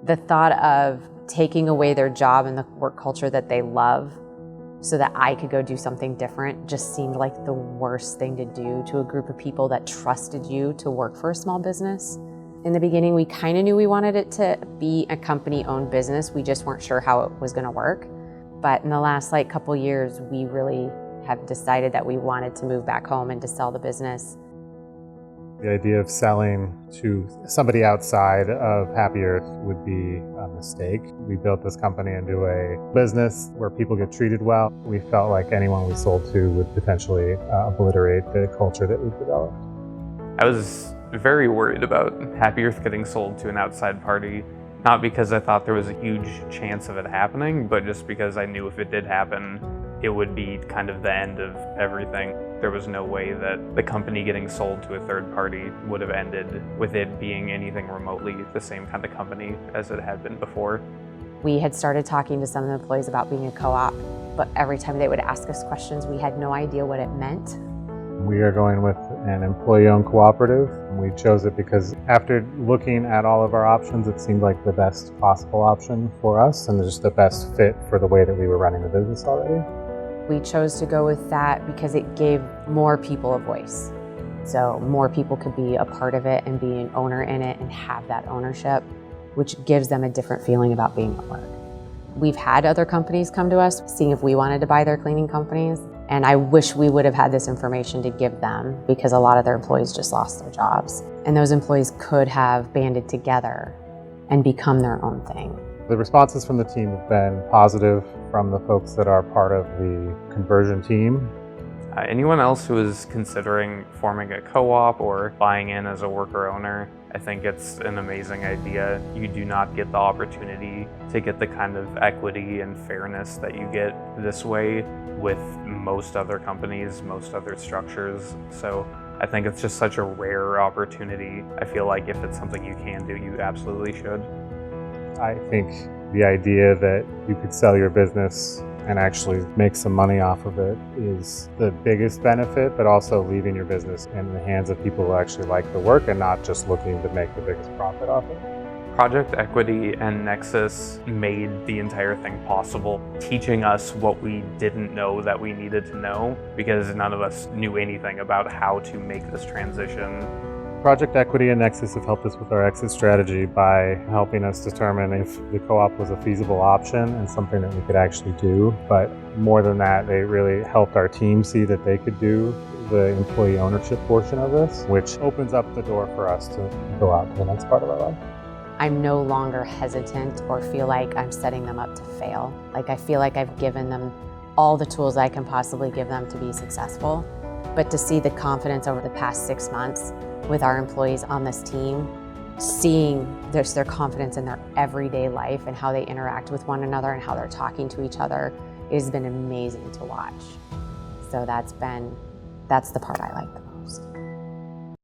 The thought of taking away their job and the work culture that they love so that I could go do something different just seemed like the worst thing to do to a group of people that trusted you to work for a small business. In the beginning, we kind of knew we wanted it to be a company-owned business. We just weren't sure how it was going to work. But in the last couple years, we really have decided that we wanted to move back home and to sell the business. The idea of selling to somebody outside of Happy Earth would be a mistake. We built this company into a business where people get treated well. We felt like anyone we sold to would potentially obliterate the culture that we've developed. I was very worried about Happy Earth getting sold to an outside party, not because I thought there was a huge chance of it happening, but just because I knew if it did happen, it would be kind of the end of everything. There was no way that the company getting sold to a third party would have ended with it being anything remotely the same kind of company as it had been before. We had started talking to some of the employees about being a co-op, but every time they would ask us questions, we had no idea what it meant. We are going with an employee-owned cooperative. We chose it because after looking at all of our options, it seemed like the best possible option for us and just the best fit for the way that we were running the business already. We chose to go with that because it gave more people a voice. So more people could be a part of it and be an owner in it and have that ownership, which gives them a different feeling about being at work. We've had other companies come to us, seeing if we wanted to buy their cleaning companies. And I wish we would have had this information to give them because a lot of their employees just lost their jobs. And those employees could have banded together and become their own thing. The responses from the team have been positive from the folks that are part of the conversion team. Anyone else who is considering forming a co-op or buying in as a worker owner, I think it's an amazing idea. You do not get the opportunity to get the kind of equity and fairness that you get this way with most other companies, most other structures. So I think it's just such a rare opportunity. I feel like if it's something you can do, you absolutely should. I think the idea that you could sell your business and actually make some money off of it is the biggest benefit, but also leaving your business in the hands of people who actually like the work and not just looking to make the biggest profit off it. Project Equity and Nexus made the entire thing possible, teaching us what we didn't know that we needed to know because none of us knew anything about how to make this transition. Project Equity and Nexus have helped us with our exit strategy by helping us determine if the co-op was a feasible option and something that we could actually do. But more than that, they really helped our team see that they could do the employee ownership portion of this, which opens up the door for us to go out to the next part of our life. I'm no longer hesitant or feel like I'm setting them up to fail. I feel like I've given them all the tools I can possibly give them to be successful. But to see the confidence over the past 6 months with our employees on this team, seeing their confidence in their everyday life and how they interact with one another and how they're talking to each other, it has been amazing to watch. So that's the part I like the most.